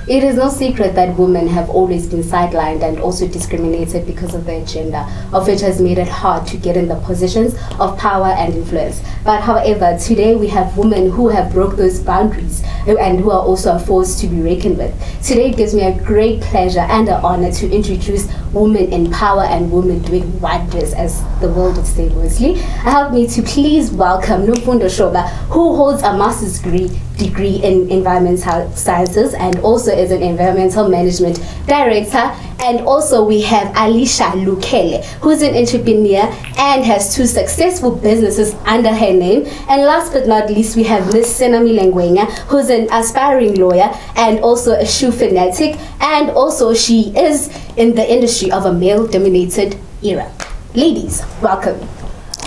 it is no secret that women have always been sidelined and also discriminated because of their gender, of which has made it hard to get in the positions of power and influence. But however, today we have women who have broke those boundaries and who are also a force to be reckoned with. Today it gives me a great pleasure and an honor to introduce women in power and women doing wonders, as the world would say mostly. Help me to please welcome Nomfundo Shoba, who holds a master's degree in environmental sciences and also is an environmental management director. And also we have Alicia Lukele, who's an entrepreneur and has 2 successful businesses under her name. And last but not least, we have Miss Senami Lengwenya, who's an aspiring lawyer and also a shoe fanatic, and also she is in the industry of a male-dominated era. Ladies, welcome.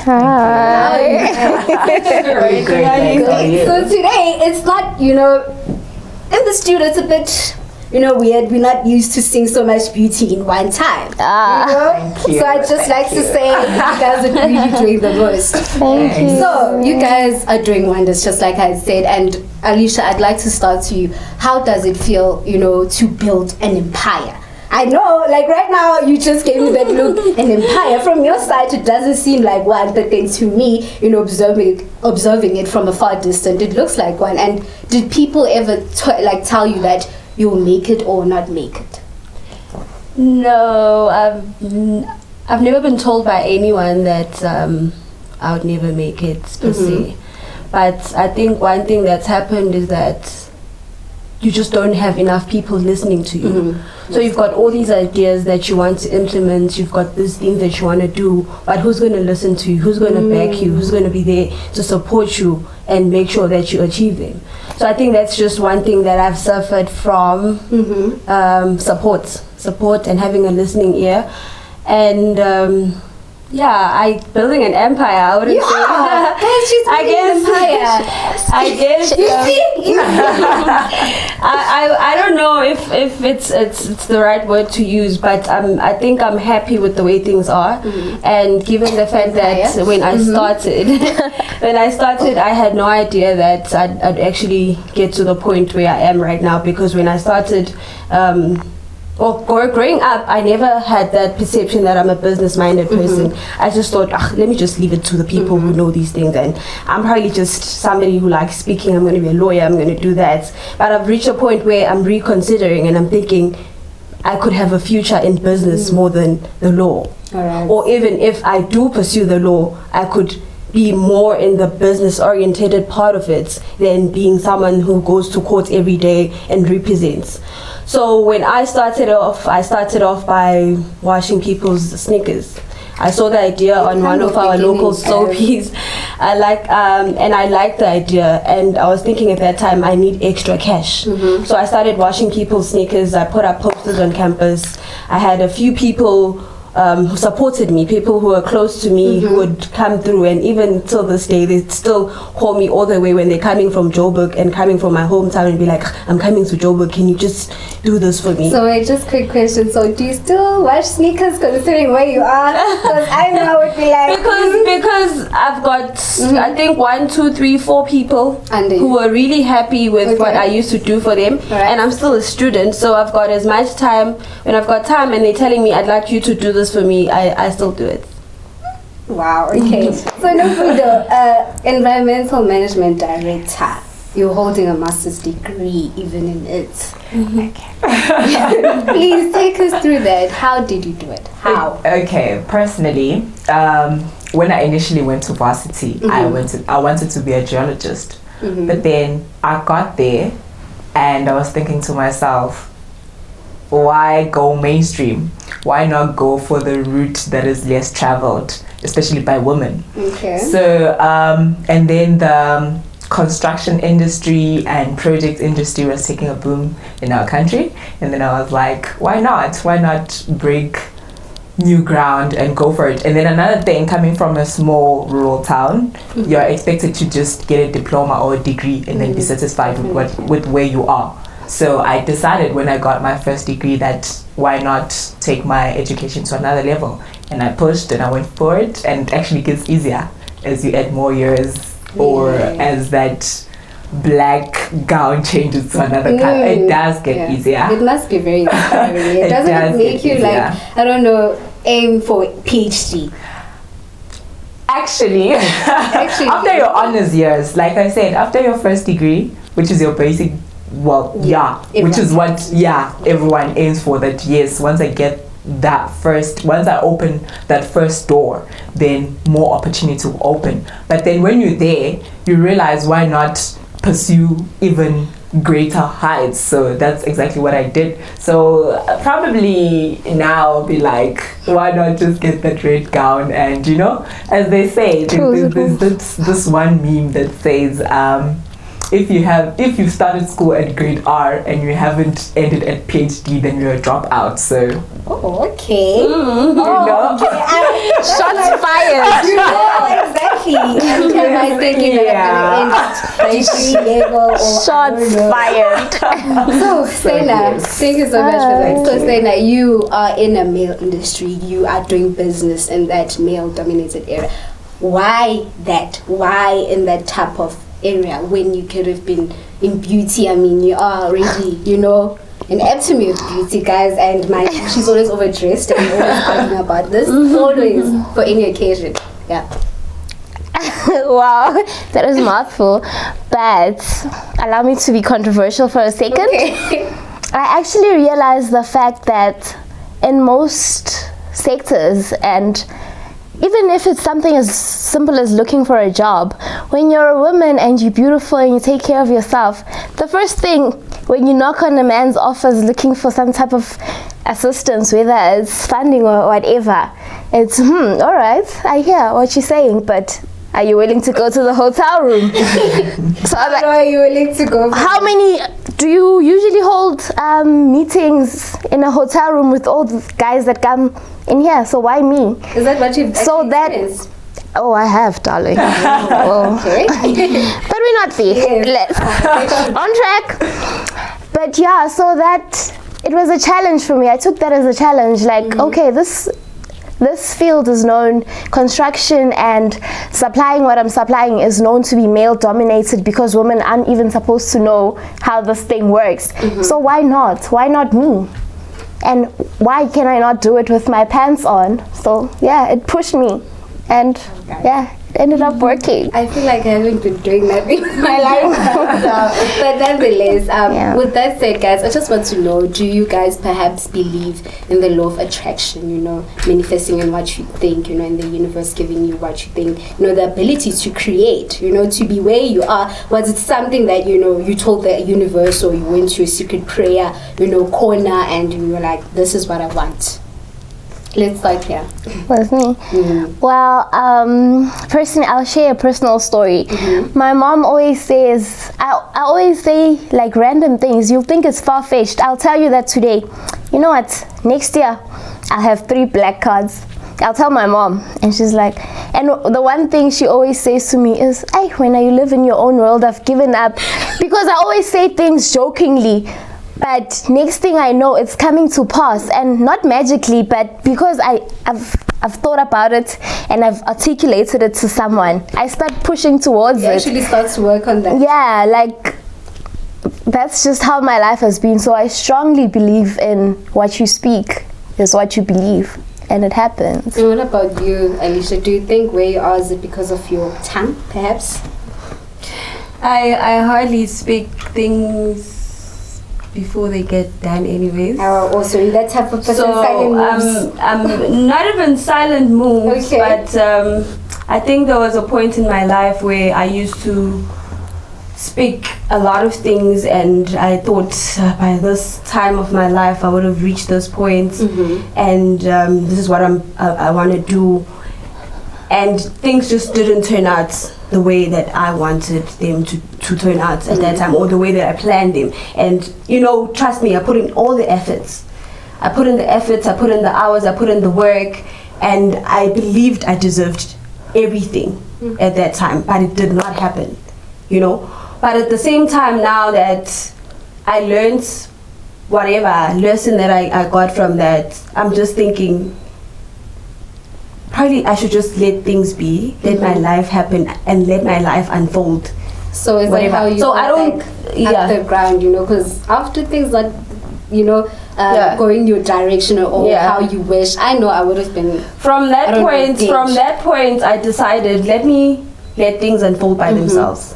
Hi. Very great. So today, it's not, in the studio, it's a bit, weird. We're not used to seeing so much beauty in one time. Thank you. So I just like to say you guys are really doing the most. Thank you. So you guys are doing wonders, just like I said. And Alicia, I'd like to start to you. How does it feel, to build an empire? I know, like right now, you just gave me that look, an empire. From your side, it doesn't seem like one, but then to me, observing it from a far distance, it looks like one. And did people ever tell you that you'll make it or not make it? No, I've never been told by anyone that I would never make it per se. But I think one thing that's happened is that you just don't have enough people listening to you. So you've got all these ideas that you want to implement, you've got these things that you want to do, but who's going to listen to you? Who's going to back you? Who's going to be there to support you and make sure that you achieve them? So I think that's just one thing that I've suffered from, support and having a listening ear. And building an empire, I wouldn't say. I guess. I don't know if it's the right word to use, but I think I'm happy with the way things are. And given the fact that when I started, I had no idea that I'd actually get to the point where I am right now, because when I started, growing up, I never had that perception that I'm a business-minded person. I just thought, let me just leave it to the people who know these things, and I'm probably just somebody who likes speaking. I'm going to be a lawyer, I'm going to do that. But I've reached a point where I'm reconsidering and I'm thinking I could have a future in business more than the law. Or even if I do pursue the law, I could be more in the business-oriented part of it than being someone who goes to court every day and represents. So when I started off by washing people's sneakers. I saw the idea on one of our local soapies. I liked the idea, and I was thinking at that time I need extra cash. So I started washing people's sneakers. I put up posters on campus. I had a few people who supported me, people who were close to me, who would come through, and even till this day they still call me all the way when they're coming from Joburg and coming from my hometown and be like, I'm coming to Joburg, can you just do this for me? So wait, just quick question, so do you still wash sneakers considering where you are? Because I know I would be like because I've got I think 1, 2, 3, 4 people who were really happy with what I used to do for them. And I'm still a student, so I've got as much time. When I've got time and they're telling me I'd like you to do this for me, I still do it. Wow, okay. So Nomfundo, environmental management director, you're holding a master's degree even in it. Please take us through that. How did you do it? How? Okay, personally, when I initially went to varsity, I wanted to be a geologist. But then I got there and I was thinking to myself, why go mainstream? Why not go for the route that is less traveled, especially by women? So and then the construction industry and project industry was taking a boom in our country, and then I was like, why not break new ground and go for it? And then another thing, coming from a small rural town, you're expected to just get a diploma or a degree and then be satisfied with where you are. So I decided when I got my first degree that why not take my education to another level, and I pushed and I went for it, and it actually gets easier as you add more years or as that black gown changes to another color. It does get easier. It must be very inspiring. It doesn't does make you easier. I don't know, aim for PhD. Actually, after your honors years, like I said, after your first degree, which is your basic, which is what everyone aims for. That yes, once I get once I open that first door, then more opportunity will open. But then when you're there, you realize why not pursue even greater heights. So that's exactly what I did. So probably now I'll be like, why not just get that red gown? And you know, as they say, there's this one meme that says, if you started school at grade R and you haven't ended at PhD, then you're a dropout. So okay. you know? Shots fired. Exactly. Am I thinking that I'm gonna end at PhD level or Shots fired. So Sena, thank you so much for that. So Sena, you are in a male industry. You are doing business in that male-dominated area. Why that? Why in that type of area when you could have been in beauty? I mean, you are already, you know, an epitome of beauty, guys. And she's always overdressed and always arguing about this, always for any occasion. Yeah. Wow, that is a mouthful. But allow me to be controversial for a second. Okay. I actually realized the fact that in most sectors, and even if it's something as simple as looking for a job, when you're a woman and you're beautiful and you take care of yourself, the first thing when you knock on a man's office looking for some type of assistance, whether it's funding or whatever, it's, all right, I hear what you're saying, but are you willing to go to the hotel room? So Are you willing to go? how many do you usually hold meetings in a hotel room with all the guys that come in here? So why me? Is that what you've So that- experienced? Oh, I have, darling. Oh. Okay. But we're not there. Yes. On track. But yeah, so that it was a challenge for me. I took that as a challenge. Like, okay, this field is known, construction and supplying what I'm supplying is known to be male dominated because women aren't even supposed to know how this thing works. So why not? Why not me? And why can I not do it with my pants on? So yeah, it pushed me. And yeah, it ended up working. I feel like I haven't been doing that in my life. But nonetheless, with that said, guys, I just want to know, do you guys perhaps believe in the law of attraction, you know, manifesting in what you think, you know, in the universe giving you what you think, you know, the ability to create, you know, to be where you are? Was it something that, you know, you told the universe or you went to a secret prayer, you know, corner and you were like, this is what I want? Let's start here. With me? Well, personally, I'll share a personal story. My mom always says, I always say like random things. You'll think it's far-fetched. I'll tell you that today. You know what? Next year, I'll have 3 black cards. I'll tell my mom, and she's like, and the one thing she always says to me is, "Hey, when you live in your own world, I've given up," because I always say things jokingly. But next thing I know, it's coming to pass, and not magically, but because I've thought about it and I've articulated it to someone, I start pushing towards You it. actually start to work on that. Yeah, like that's just how my life has been. So I strongly believe in what you speak is what you believe, and it happens. And what about you, Alicia? Do you think where you are, is it because of your tongue, perhaps? I hardly speak things before they get done anyways. Also in that type of person, So silent moves. not even silent moves, Okay. but I think there was a point in my life where I used to speak a lot of things, and I thought by this time of my life I would have reached this point, and this is what I want to do, and things just didn't turn out the way that I wanted them to turn out at that time, or the way that I planned them. And you know, trust me, I put in all the efforts. I put in the efforts, I put in the hours, I put in the work, and I believed I deserved everything at that time, but it did not happen, you know. But at the same time, now that I learned whatever lesson that I got from that, I'm just thinking, probably I should just let things be, let my life happen, and let my life unfold. So it's whatever. like how you So I don't, at the ground, you know, because after things like, you know, going your direction or how you wish, I know I would have been. From that point, I decided let things unfold by themselves.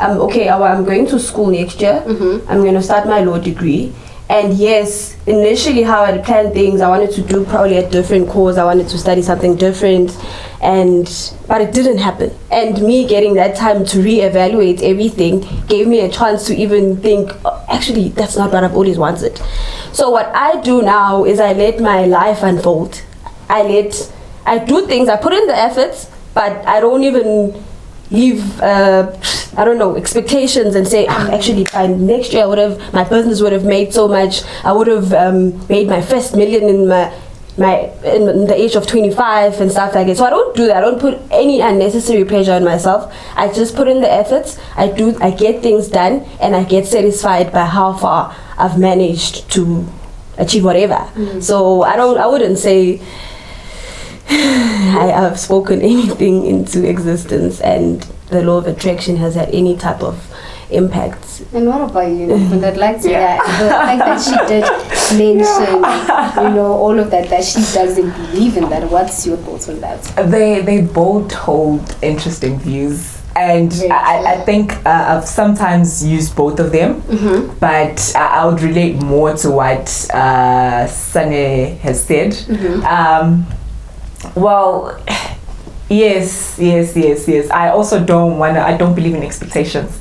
Okay, I'm going to school next year. I'm going to start my law degree. And yes, initially how I planned things, I wanted to do probably a different course. I wanted to study something different, but it didn't happen. And me getting that time to reevaluate everything gave me a chance to even think, actually, that's not what I've always wanted. So what I do now is I let my life unfold. I do things, I put in the efforts, but I don't even leave expectations and say actually by next year my business would have made so much, I would have made my first million in the age of 25 and stuff like that. So I don't do that. I don't put any unnecessary pressure on myself. I just put in the efforts. I get things done, and I get satisfied by how far I've managed to achieve whatever. So I wouldn't say I have spoken anything into existence and the law of attraction has had any type of impact. And what about you? I'd like to hear the fact that she did mention, you know, all of that she doesn't believe in that. What's your thoughts on that? They both hold interesting views. And I think I've sometimes used both of them, but I would relate more to what Sane has said. Well, yes. I also don't believe in expectations.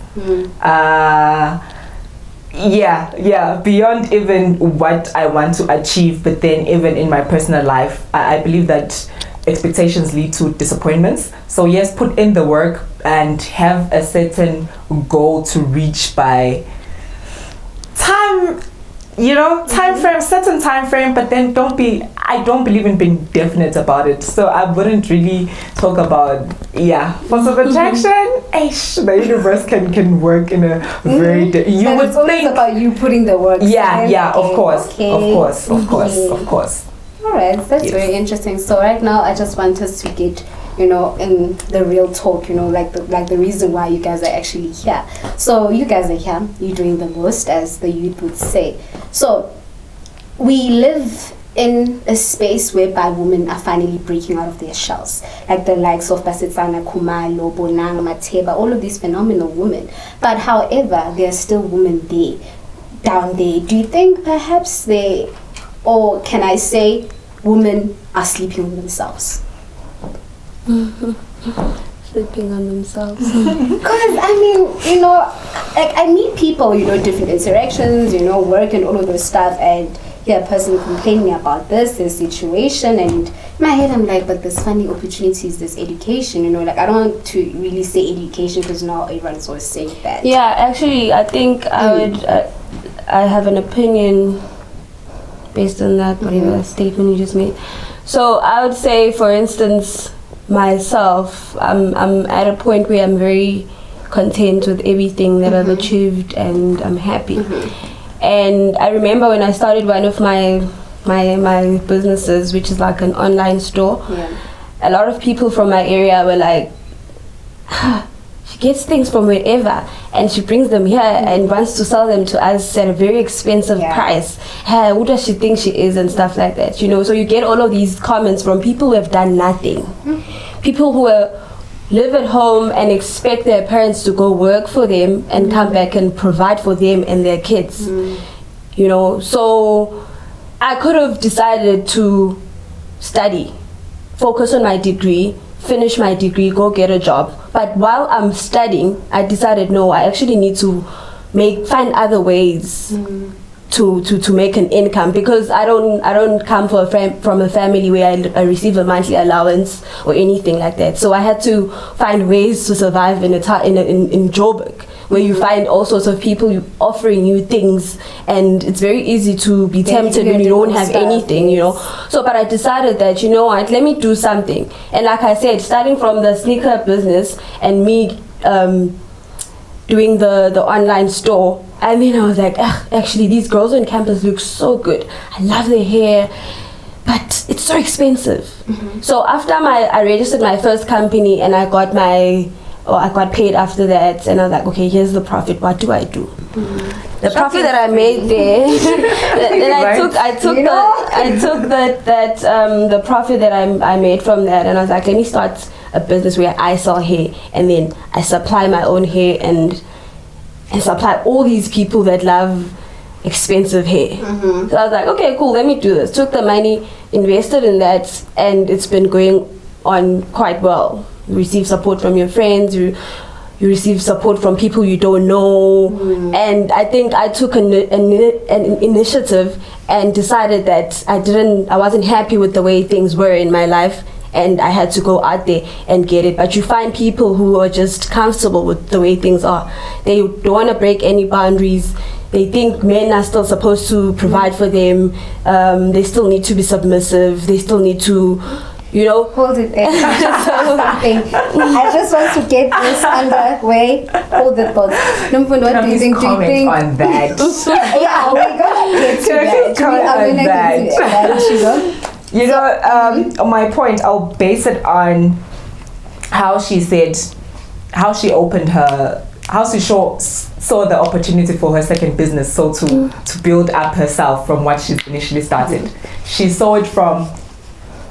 Beyond even what I want to achieve, but then even in my personal life, I believe that expectations lead to disappointments. So yes, put in the work and have a certain goal to reach by time, certain time frame, but then I don't believe in being definite about it. So I wouldn't really talk about force of attraction. The universe can work in a very you would think about you putting the work. Of course. All right, that's very interesting. So right now I just want us to get, in the real talk, like the reason why you guys are actually here. So you guys are here, you're doing the most, as the youth would say. So we live in a space whereby women are finally breaking out of their shells, like the likes of Basetsana, Khumalo, Bonang, Mateba, all of these phenomenal women. But however, there are still women down there. Do you think perhaps or can I say women are sleeping on themselves? Sleeping on themselves. Because I meet people, different interactions, work and all of those stuff, and a person complaining about their situation, and in my head I'm like, but there's funding opportunities, there's education, I don't want to really say education because now everyone's always saying that. Yeah, actually I think I have an opinion based on that whatever statement you just made. So I would say, for instance, myself, I'm at a point where I'm very content with everything that I've achieved, and I'm happy. And I remember when I started one of my businesses, which is like an online store, a lot of people from my area were like, she gets things from wherever and she brings them here and wants to sell them to us at a very expensive price. Who does she think she is, and stuff like that, So you get all of these comments from people who have done nothing. People who live at home and expect their parents to go work for them and come back and provide for them and their kids. So I could have decided to study, focus on my degree, finish my degree, go get a job. But while I'm studying, I decided, no, I actually need to find other ways to make an income, because I don't come from a family where I receive a monthly allowance or anything like that. So I had to find ways to survive in Joburg, where you find all sorts of people offering you things, and it's very easy to be tempted when you don't have anything, So, but I decided that, let me do something. And like I said, starting from the sneaker business and me doing the online store, and then I was like, actually these girls on campus look so good. I love their hair, but it's so expensive. So after I registered my first company and I got my or I got paid after that, and I was like, okay, here's the profit. What do I do? The profit that I made there, then I took the profit that I made from that, and I was like, let me start a business where I sell hair, and then I supply my own hair and supply all these people that love expensive hair. So I was like, okay, cool, let me do this. Took the money, invested in that, and it's been going on quite well. You receive support from your friends, you receive support from people you don't know, and I think I took an initiative and decided that I wasn't happy with the way things were in my life, and I had to go out there and get it. But you find people who are just comfortable with the way things are. They don't want to break any boundaries. They think men are still supposed to provide for them. They still need to be submissive. They still need to, Hold it there. I just want to get this underway. Hold the thoughts. Number what do you think? Do you think on that? Yeah, we're gonna get to that. My point, I'll base it on how she said, how she opened her, how she saw the opportunity for her second business, so to build up herself from what she initially started. She saw it from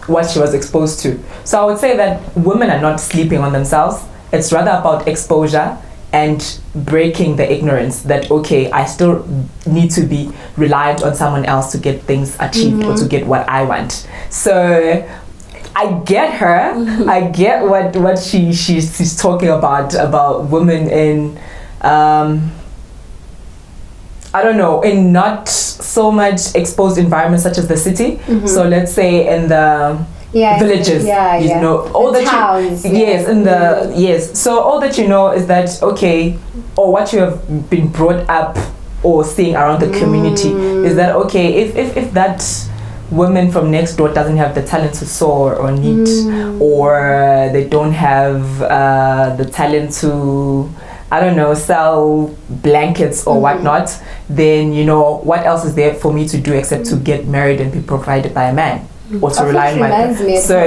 what she was exposed to. So I would say that women are not sleeping on themselves. It's rather about exposure and breaking the ignorance that, okay, I still need to be reliant on someone else to get things achieved or to get what I want. So I get her. I get what she's talking about women in I don't know, in not so much exposed environments such as the city. So let's say in the villages, all the towns. So all that you know is that, okay, or what you have been brought up or seeing around the community is that, okay, if that woman from next door doesn't have the talent to sew or knit, or they don't have the talent to, I don't know, sell blankets or whatnot, then what else is there for me to do except to get married and be provided by a man, or to rely on my man? So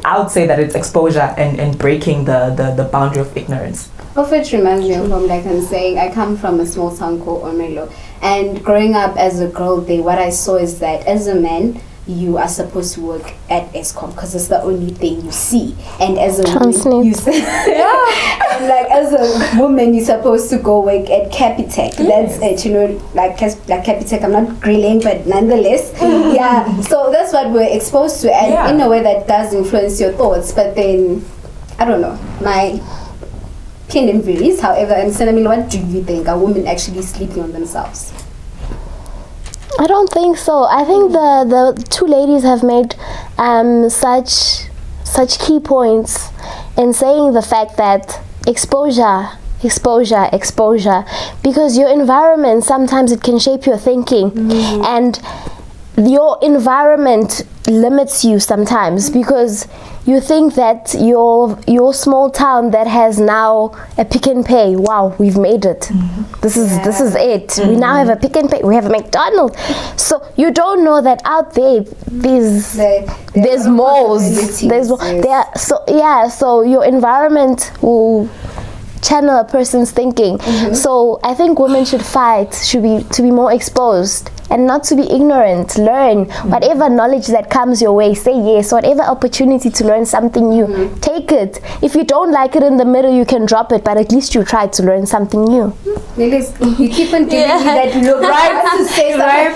I would say that it's exposure and breaking the boundary of ignorance. Of which reminds me of like I'm saying, I come from a small town called Omelo, and growing up as a girl there, what I saw is that as a man, you are supposed to work at Eskom because it's the only thing you see, and as a woman, and like as a woman, you're supposed to go work at Capitec. That's it, like Capitec. I'm not grilling, but nonetheless, So that's what we're exposed to, and in a way that does influence your thoughts. But then, I don't know, my opinion varies. However, and Senamil, what do you think? Are women actually sleeping on themselves? I don't think so. I think the two ladies have made such key points in saying the fact that exposure, because your environment, sometimes it can shape your thinking, and your environment limits you sometimes, because you think that your small town that has now a Pick n Pay, wow, we've made it. This is it. We now have a Pick n Pay. We have a McDonald's. So you don't know that out there there's malls. So your environment will channel a person's thinking. So I think women should fight, to be more exposed and not to be ignorant. Learn whatever knowledge that comes your way. Say yes. Whatever opportunity to learn something new, take it. If you don't like it in the middle, you can drop it, but at least you tried to learn something new. Lilis, you keep on giving me that look right to say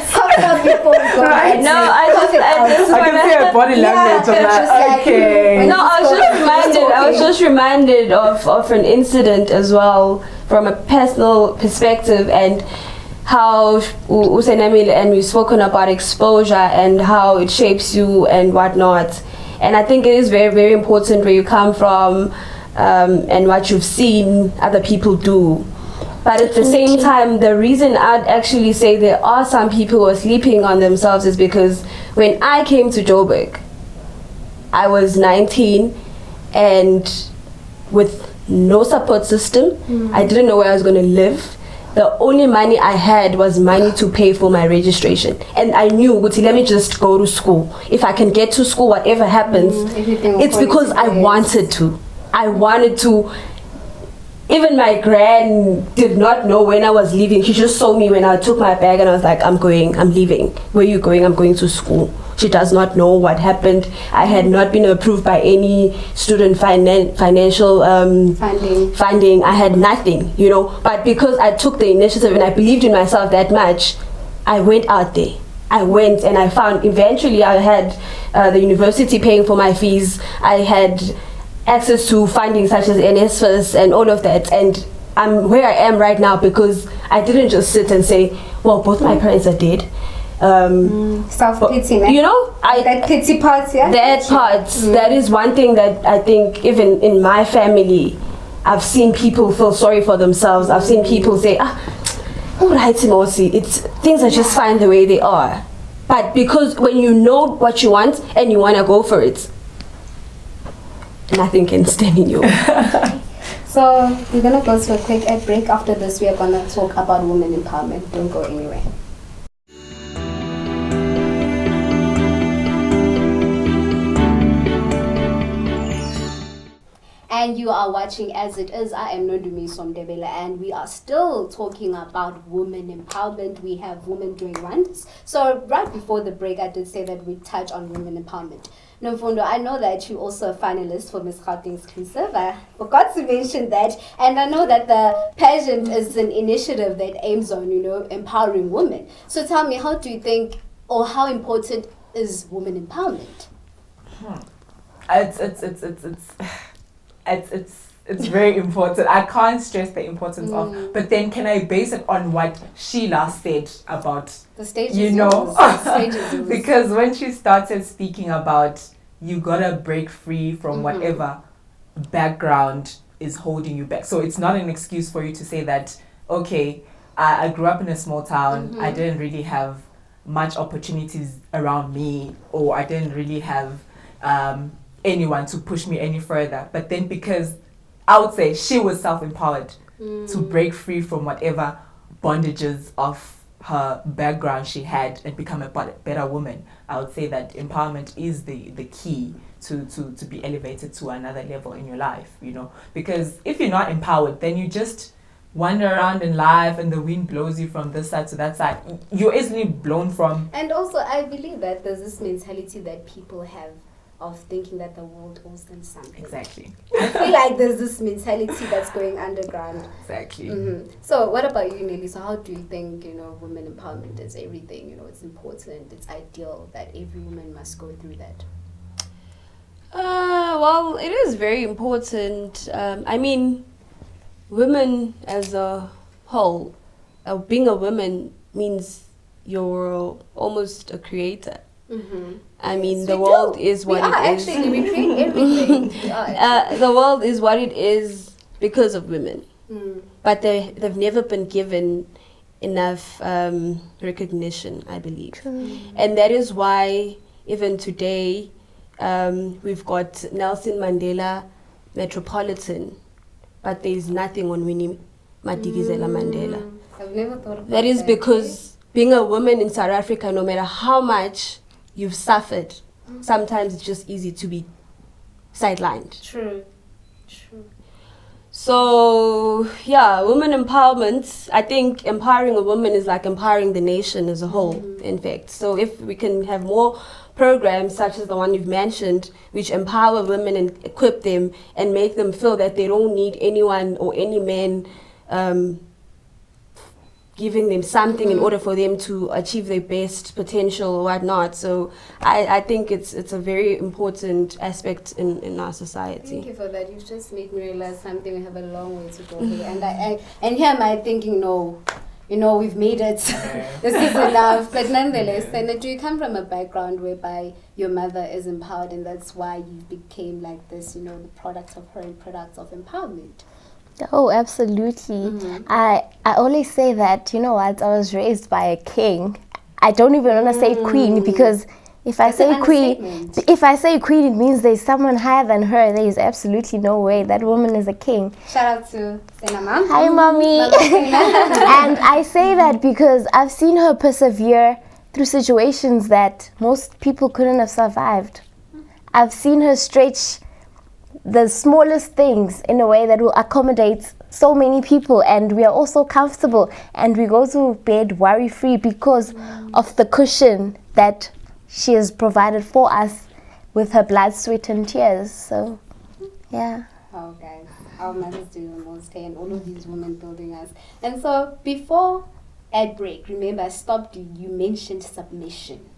something before we go. I can see her body language. Okay. No, I was just reminded of an incident as well from a personal perspective, and how Usenamil and we've spoken about exposure and how it shapes you and whatnot. And I think it is very, very important where you come from and what you've seen other people do. But at the same time, the reason I'd actually say there are some people who are sleeping on themselves is because when I came to Joburg, I was 19 and with no support system. I didn't know where I was going to live. The only money I had was money to pay for my registration. And I knew, let me just go to school. If I can get to school, whatever happens, it's because I wanted to. I wanted to even my grand did not know when I was leaving. She just saw me when I took my bag and I was like, I'm leaving. Where are you going? I'm going to school. She does not know what happened. I had not been approved by any student financial funding. I had nothing, you know. But because I took the initiative and I believed in myself that much, I went out there. I went and I found, eventually I had the university paying for my fees. I had access to funding such as NSFAS and all of that, and I'm where I am right now because I didn't just sit and say, well, both my parents are dead. Self-pity, you know, that pity part, yeah? That part, that is one thing that I think even in my family, I've seen people feel sorry for themselves. I've seen people say, all right, Timosi, things are just fine the way they are. But because when you know what you want and you want to go for it, nothing can stand in you. So we're gonna go to a quick ad break. After this, we are gonna talk about women empowerment. Don't go anywhere. And you are watching As It Is. I am Nondumiso Mdebele, and we are still talking about women empowerment. We have women doing wonders. So right before the break, I did say that we touch on women empowerment. Nomfundo, I know that you're also a finalist for Miss Gauteng Exclusive. I forgot to mention that. And I know that the pageant is an initiative that aims on, empowering women. So tell me, how do you think, or how important is women empowerment? It's very important. I can't stress the importance of, but then can I base it on what Sheila said about the stage? Because when she started speaking about you gotta break free from whatever background is holding you back. So it's not an excuse for you to say that, okay, I grew up in a small town, I didn't really have much opportunities around me, or I didn't really have anyone to push me any further. But then because I would say she was self-empowered to break free from whatever bondages of her background she had and become a better woman, I would say that empowerment is the key to be elevated to another level in your life, because if you're not empowered, then you just wander around in life and the wind blows you from this side to that side. You're easily blown from. And also I believe that there's this mentality that people have of thinking that the world owes them something. Exactly. I feel like there's this mentality that's going underground. Exactly. So what about you, Nelly? So how do you think, women empowerment is everything? It's important, it's ideal that every woman must go through that? Well, it is very important. I mean, women as a whole, being a woman means you're almost a creator. I mean, the world is what it is. Actually, we create everything. The world is what it is because of women. But they've never been given enough recognition, I believe. And that is why even today we've got Nelson Mandela Metropolitan, but there is nothing on Winnie Madikizela Mandela. I've never thought about that. Is because being a woman in South Africa, no matter how much you've suffered, sometimes it's just easy to be sidelined. True. So yeah, women empowerment, I think empowering a woman is like empowering the nation as a whole, in fact. So if we can have more programs such as the one you've mentioned, which empower women and equip them and make them feel that they don't need anyone or any man giving them something in order for them to achieve their best potential or whatnot. So I think it's a very important aspect in our society. Thank you for that. You've just made me realize something. We have a long way to go here. And here am I thinking, we've made it. This is enough. But nonetheless, then do you come from a background whereby your mother is empowered and that's why you became like this, the product of her and products of empowerment? Oh, absolutely. I always say that, I was raised by a king. I don't even want to say queen, because if I say queen, it means there's someone higher than her. There is absolutely no way that woman is a king. Shout out to Sena Mom. Hi, Mommy. And I say that because I've seen her persevere through situations that most people couldn't have survived. I've seen her stretch the smallest things in a way that will accommodate so many people, and we are all so comfortable, and we go to bed worry-free because of the cushion that she has provided for us with her blood, sweat, and tears. So, yeah. Oh, guys, our mothers do the most, and all of these women building us. And so, before ad break, remember, I stopped you. You mentioned submission.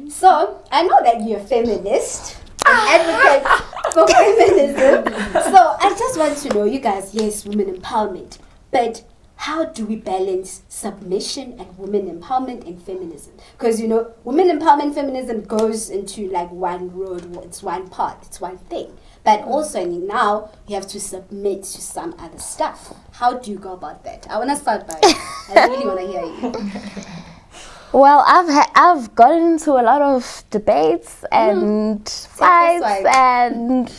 So, I know that you're a feminist, an advocate for feminism. So, I just want to know, you guys, yes, women empowerment, but how do we balance submission and women empowerment and feminism? Because, you know, women empowerment feminism goes into like one road, it's one path, it's one thing. But also now you have to submit to some other stuff. How do you go about that? I want to start by, I really want to hear you. Well, I've gotten into a lot of debates and fights and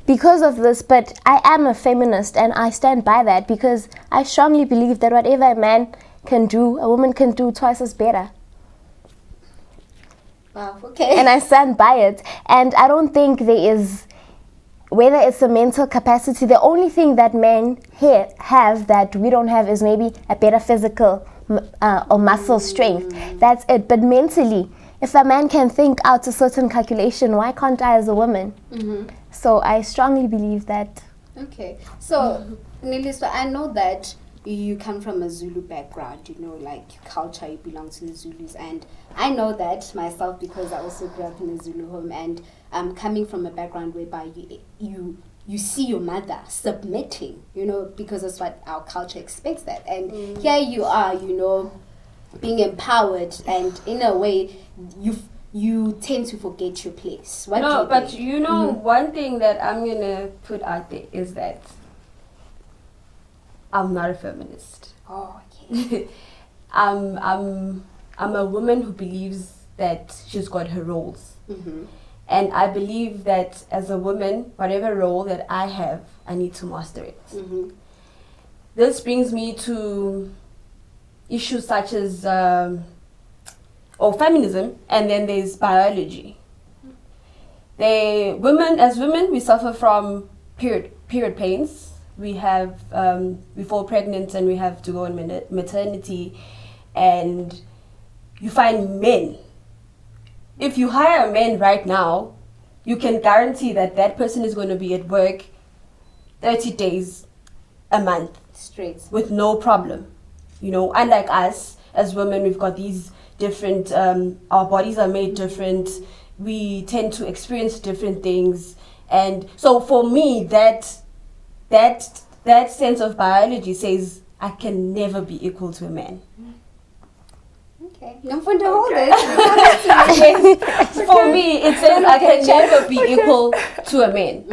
because of this, but I am a feminist and I stand by that because I strongly believe that whatever a man can do, a woman can do twice as better. Wow, okay. And I stand by it. And I don't think there is, whether it's a mental capacity, the only thing that men have that we don't have is maybe a better physical or muscle strength. That's it. But mentally, if a man can think out a certain calculation, why can't I as a woman? So I strongly believe that. Okay. So, Neliswa, I know that you come from a Zulu background, you know, like culture, you belong to the Zulus. And I know that myself because I also grew up in a Zulu home, and I'm coming from a background whereby you see your mother submitting, you know, because that's what our culture expects that. And here you are, you know, being empowered, and in a way, you tend to forget your place. What do you but think? you know, one thing that I'm gonna put out there is that I'm not a feminist. Oh, okay. I'm a woman who believes that she's got her roles. And I believe that as a woman, whatever role that I have, I need to master it. This brings me to issues such as feminism, and then there's biology. As women, we suffer from period pains. We have we fall pregnant and we have to go on maternity, and you find men. If you hire a man right now, you can guarantee that that person is going to be at work 30 days a month Straight. with no problem. You know, unlike us as women, we've got these different, our bodies are made different. We tend to experience different things. And so for me, that sense of biology says I can never be equal to a man. Okay. Okay. For me, it says I can never be equal to a man.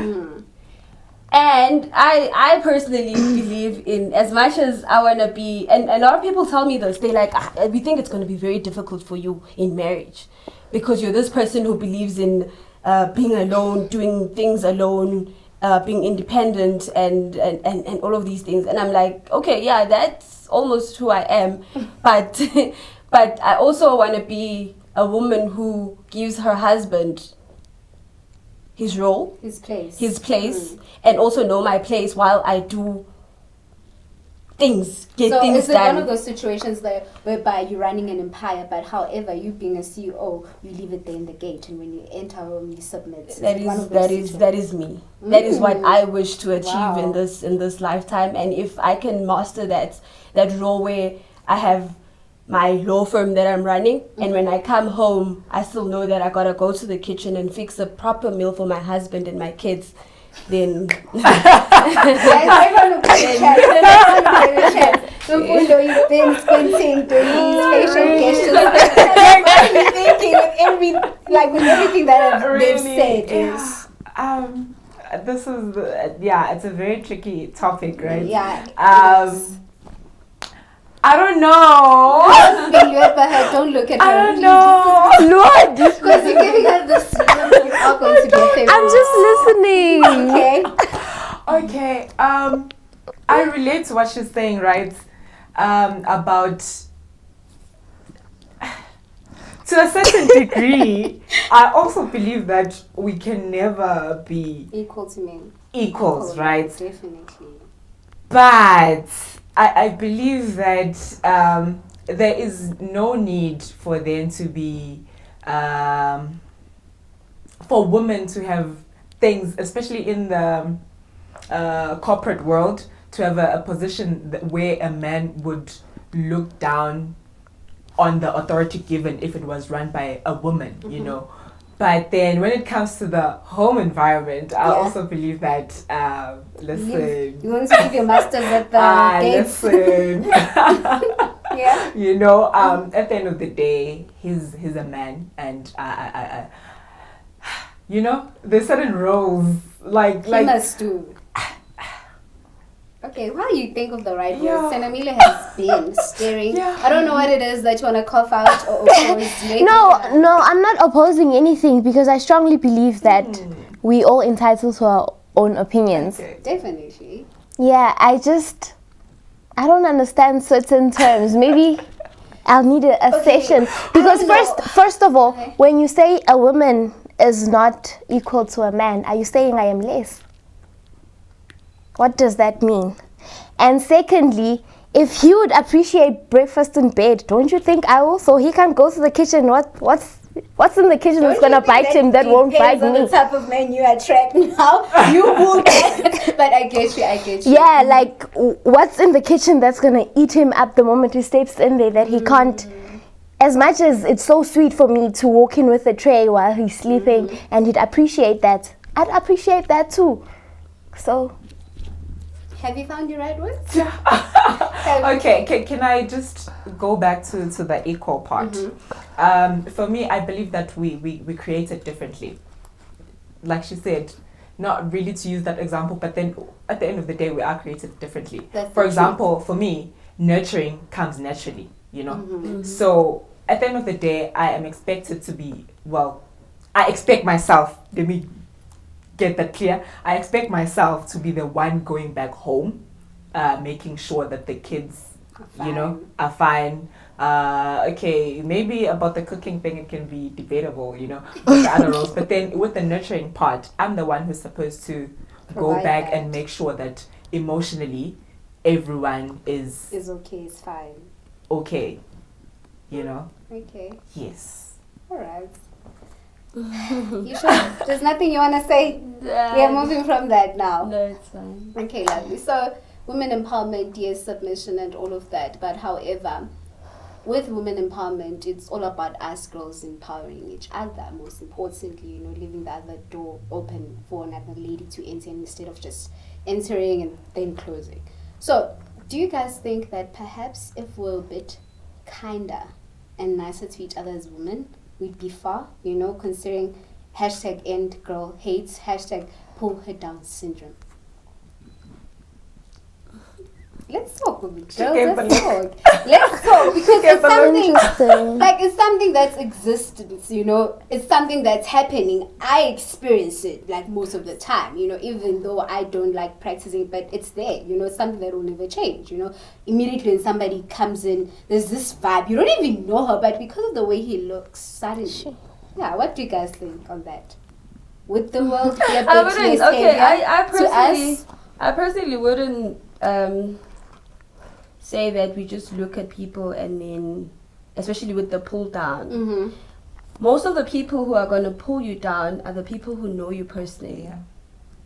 And I personally believe in, as much as I want to be, and a lot of people tell me this, they're like, we think it's going to be very difficult for you in marriage because you're this person who believes in being alone, doing things alone, being independent and all of these things. And I'm like, okay, yeah, that's almost who I am. But but I also want to be a woman who gives her husband his role, His place, and also know my place while I do things, get so things is it done. one of those situations there whereby you're running an empire, but however, you being a CEO, you leave it there in the gate, and when you enter home, you submit? That is me. That is what I wish to achieve Wow. in this lifetime. And if I can master that role where I have my law firm that I'm running, and when I come home, I still know that I gotta go to the kitchen and fix a proper meal for my husband and my kids, then Everyone look at the chat. Mfundo, you've been squinting, doing these facial gestures. What are you thinking with everything that they've said? Yeah. This is it's a very tricky topic, right? Yeah. I don't know. Don't look at her. I don't know. Lord, Because you're giving her this. You're all going to be a favorite. I'm just listening. Okay. Okay. I relate to what she's saying, right? About to a certain degree, I also believe that we can never be Equal to men. equals, right? Definitely. But I believe that there is no need for them to be, for women to have things, especially in the corporate world, to have a position where a man would look down on the authority given if it was run by a woman, you know. But then when it comes to the home environment, I also believe that, listen. You want to give your masters at the gates? Listen. Yeah. You know, at the end of the day, he's a man, and I you know, there's certain roles like He must do. Okay, what do you think of the right Yeah. word? Senamile has been staring. Yeah. I don't know what it is that you want to cough out or oppose. No, I'm not opposing anything because I strongly believe that we all entitled to our own opinions. Okay. Definitely. Yeah, I don't understand certain terms. Maybe I'll need a Okay, session I because don't know. first of all, Okay. when you say a woman is not equal to a man, are you saying I am less? What does that mean? And secondly, if he would appreciate breakfast in bed, don't you think I will? So he can go to the kitchen. What's in the kitchen that's gonna bite him that won't bite Depends on me? the type of man you attract now. You will get. But I get you. Yeah, like what's in the kitchen that's gonna eat him up the moment he steps in there that he can't. As much as it's so sweet for me to walk in with a tray while he's sleeping and he'd appreciate that, I'd appreciate that too. So. Have you found your right words? Okay, can I just go back to the equal part? For me, I believe that we create it differently. Like she said, not really to use that example, but then at the end of the day, we are created differently. That's For the example, for me, nurturing comes naturally, you know? So at the end of the day, I am expected to be, well, I expect myself, let me get that clear. I expect myself to be the one going back home, making sure that the kids, you know, are fine. Okay, maybe about the cooking thing, it can be debatable, you know, with the other roles. But then with the nurturing part, I'm the one who's supposed to go Provide back that. and make sure that emotionally everyone is It's okay, it's fine. okay, you know? Okay, Yes. alright. You sure? There's nothing you want to say? We are moving from that now. No, it's fine. Okay, lovely. So, women empowerment, yes, submission and all of that. But however, with women empowerment, it's all about us girls empowering each other. Most importantly, you know, leaving the other door open for another lady to enter instead of just entering and then closing. So, do you guys think that perhaps if we're a bit kinder and nicer to each other as women, we'd be far, you know, considering hashtag end girl hates, hashtag pull her down syndrome? Let's talk with it, girls. Let's talk. Let's talk because it's something like it's something that's existence, you know. It's something that's happening. I experience it like most of the time, you know, even though I don't like practicing, but it's there, you know. It's something that will never change, you know. Immediately when somebody comes in, there's this vibe. You don't even know her, but because of the way he looks, suddenly. Yeah, what do you guys think on that? Would the world be a bit I wouldn't. less Okay, heavier to us? I personally wouldn't say that we just look at people and then, especially with the pull down. Most of the people who are going to pull you down are the people who know you personally. Yeah.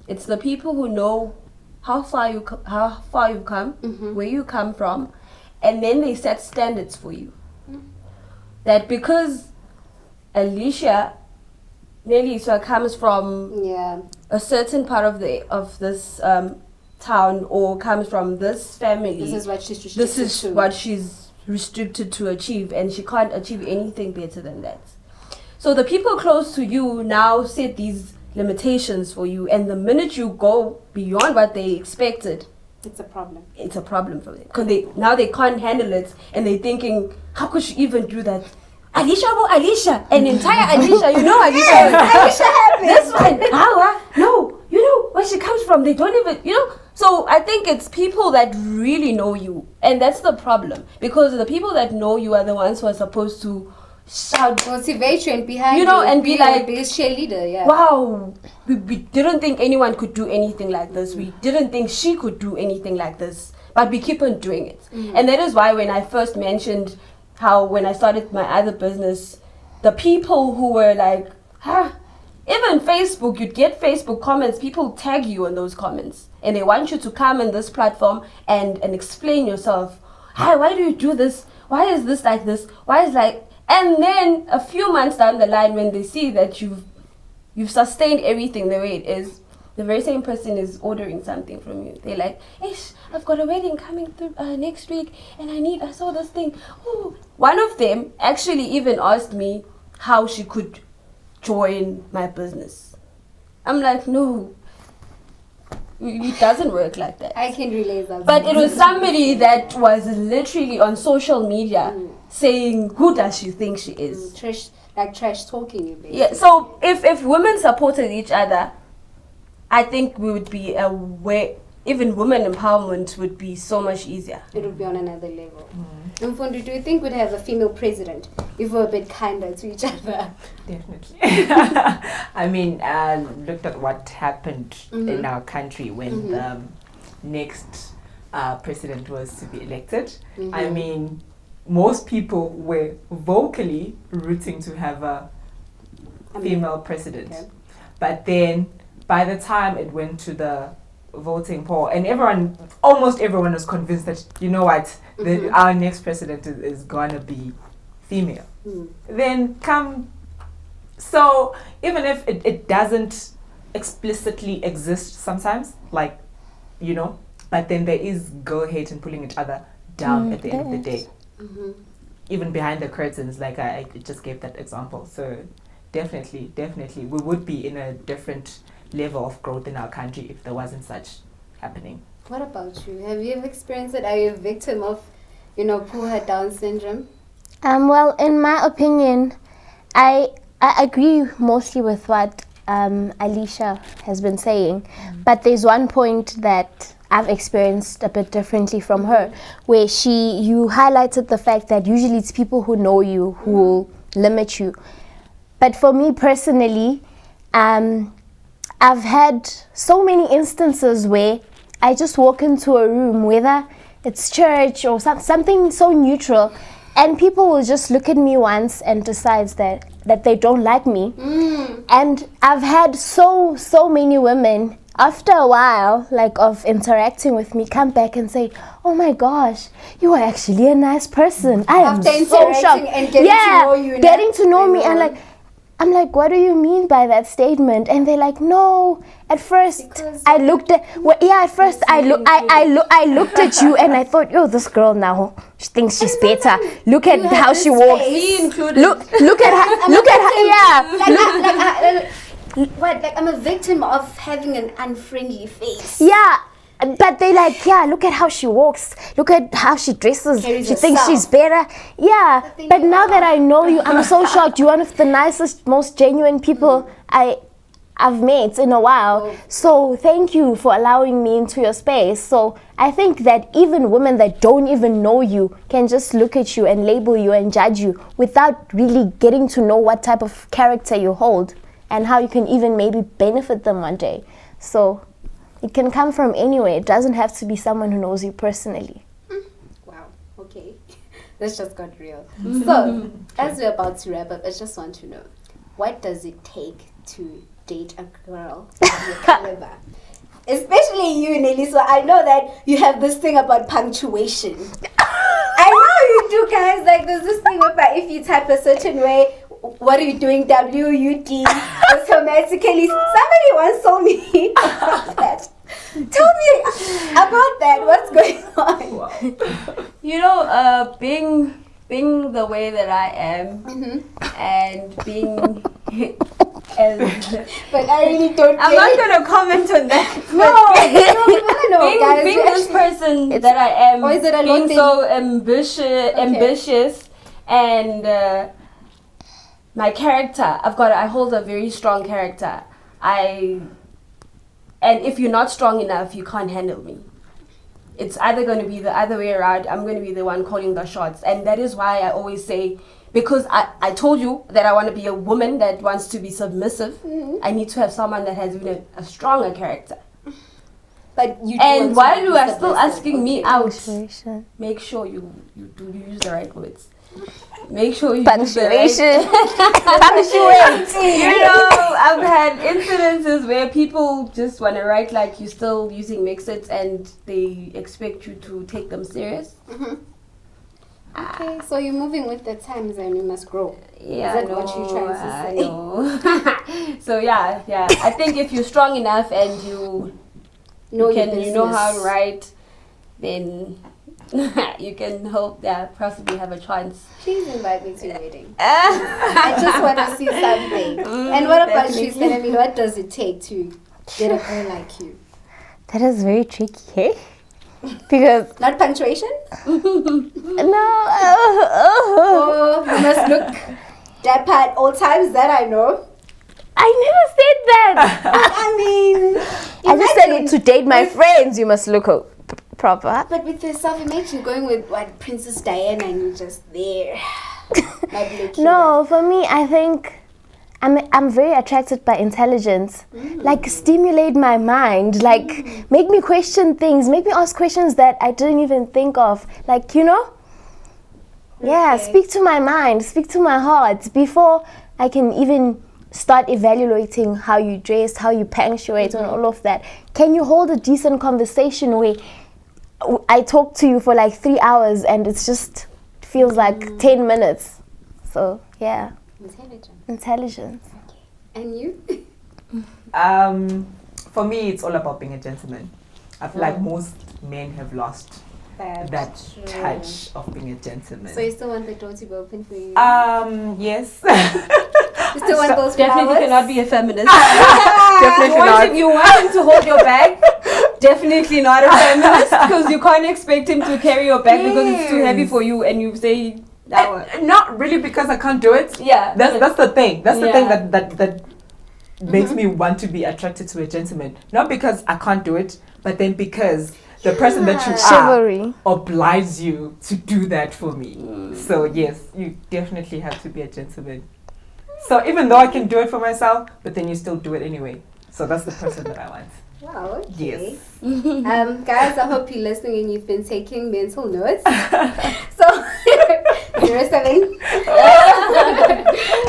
It's the people who know how far you've come, where you come from, and then they set standards for you. That because Alicia Neliswa comes from Yeah. a certain part of this town or comes from this family, This is what she's restricted this is to. what she's restricted to achieve, and she can't achieve anything better than that. So the people close to you now set these limitations for you, and the minute you go beyond what they expected, It's a problem. it's a problem for them because they can't handle it, and they're thinking, how could she even do that? Alicia, an entire Alicia, you know Alicia. Alicia happened. This one, no, you know where she comes from. They don't even, you know. So I think it's people that really know you, and that's the problem, because the people that know you are the ones who are supposed to shout, Motivation behind you know, and be your like, biggest cheerleader, yeah. wow, we didn't think anyone could do anything like this. We didn't think she could do anything like this. But we keep on doing it. And that is why when I first mentioned how when I started my other business, the people who were like, even Facebook, you'd get Facebook comments, people tag you on those comments. And they want you to come on this platform and explain yourself. Hi, why do you do this? Why is this like this? Why is like... And then a few months down the line, when they see that you've sustained everything the way it is, the very same person is ordering something from you. They're like, Ish, I've got a wedding coming through next week and I saw this thing. Ooh. One of them actually even asked me how she could join my business. I'm like, no, it doesn't work like that. I can relate that. But it was somebody that was literally on social media saying, who does she think she is? Trash talking you, basically. Yeah, so if women supported each other, I think we would be even women empowerment would be so much easier. It would be on another level. Mfundo, do you think we'd have a female president if we were a bit kinder to each other? Definitely. I mean, looked at what happened in our country when the next president was to be elected. I mean, most people were vocally rooting to have a female president. Okay. But then by the time it went to the voting poll, and almost everyone was convinced that, you know what, our next president is gonna be female. Then so even if it doesn't explicitly exist sometimes, like, you know, but then there is girl hate and pulling each other down at the end of the day. Even behind the curtains, like I just gave that example. So definitely, we would be in a different level of growth in our country if there wasn't such happening. What about you? Have you ever experienced it? Are you a victim of, who had Down syndrome? Well, in my opinion, I agree mostly with what Alicia has been saying, but there's one point that I've experienced a bit differently from her, where you highlighted the fact that usually it's people who know you who will limit you. But for me personally, I've had so many instances where I just walk into a room, whether it's church or something so neutral, and people will just look at me once and decide that they don't like me. And I've had so many women, after a while, like of interacting with me, come back and say, oh my gosh, you are actually a nice person. I am so shocked. And getting to know you. Getting to know me, and I'm like, what do you mean by that statement? And they're like, no. At first, I looked at I looked at you and I thought, yo, this girl now, she thinks she's better. Look at how she walks. Me included. Look at her. Yeah. Like I'm a victim of having an unfriendly face. Yeah. But they look at how she walks, look at how she dresses, she thinks she's better. Yeah, but now that I know you, I'm so shocked. You're one of the nicest, most genuine people I've met in a while. So thank you for allowing me into your space. So I think that even women that don't even know you can just look at you and label you and judge you without really getting to know what type of character you hold and how you can even maybe benefit them one day. So it can come from anywhere. It doesn't have to be someone who knows you personally. Wow, okay. This just got real. So, as we're about to wrap up, I just want to know, what does it take to date a girl of your caliber? Especially you, Nelly. So I know that you have this thing about punctuation. I know you do, guys. Like, there's this thing about if you type a certain way, what are you doing? WUD automatically. Somebody once told me about that. Tell me about that. What's going on? Wow. You know, being the way that I am, and being, but I really don't. I'm not gonna comment on that. No, guys. Being this person that I am, Or is it a being thing? so ambitious, and my character. I hold a very strong character. And if you're not strong enough, you can't handle me. It's either going to be the other way around. I'm going to be the one calling the shots. And that is why I always say because I told you that I want to be a woman that wants to be submissive, I need to have someone that has even a stronger character. But you. And while you are still asking me out, Punctuation. make sure you use the right words. Make sure you Punctuation. Punctuate. You know, I've had incidences where people just want to write like you're still using mix-its and they expect you to take them serious. Okay, so you're moving with the times and you must grow. Yeah, Is that what you're trying to say? say? So yeah. I think if you're strong enough and you know how to write, then you can hope that possibly have a chance. Please invite me to your wedding. I just want to see something. And what about you, Stanley? What does it take to get a girl like you? That is very tricky, hey? Because Not punctuation? no. Oh, you must look dapper at all times, that I know. I never said that. I mean, I just said it to date my friends. You must look proper. But with yourself, imagine going with what Princess Diana and you're just there. Not looking No, for me, I think I'm very attracted by intelligence. Like stimulate my mind. Like make me question things. Make me ask questions that I didn't even think of. Like yeah. Okay. Speak to my mind. Speak to my heart before I can even start evaluating how you dress, how you punctuate, and all of that. Can you hold a decent conversation where I talk to you for like 3 hours and it's just feels like 10 minutes? So yeah, intelligence. And you? For me, it's all about being a gentleman. I feel like most men have lost that touch of being a gentleman. So you still want the door to be open for you? Yes. You still want those Definitely flowers? cannot be a feminist. Definitely not. You want him to hold your bag? Definitely not a feminist, because you can't expect him to carry your bag because it's too heavy for you, and you say Not really because I can't do it. Yeah, That's the thing. That's the thing Yeah. that makes me want to be attracted to a gentleman. Not because I can't do it, but then because the person that you are Chivalry. obliges you to do that for me. So yes, you definitely have to be a gentleman. So even though I can do it for myself, but then you still do it anyway. So that's the person that I want. Wow, okay. Yes. Guys, I hope you're listening and you've been taking mental notes. So, 07.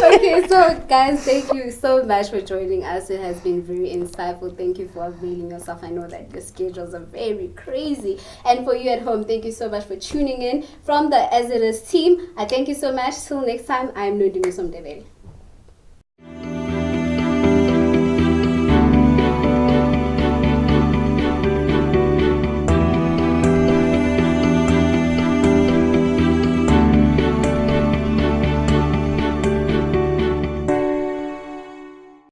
Okay, so guys, thank you so much for joining us. It has been very insightful. Thank you for availing yourself. I know that your schedules are very crazy. And for you at home, thank you so much for tuning in. From the As It Is team, I thank you so much. Till next time, I'm Nudimi Somdebele.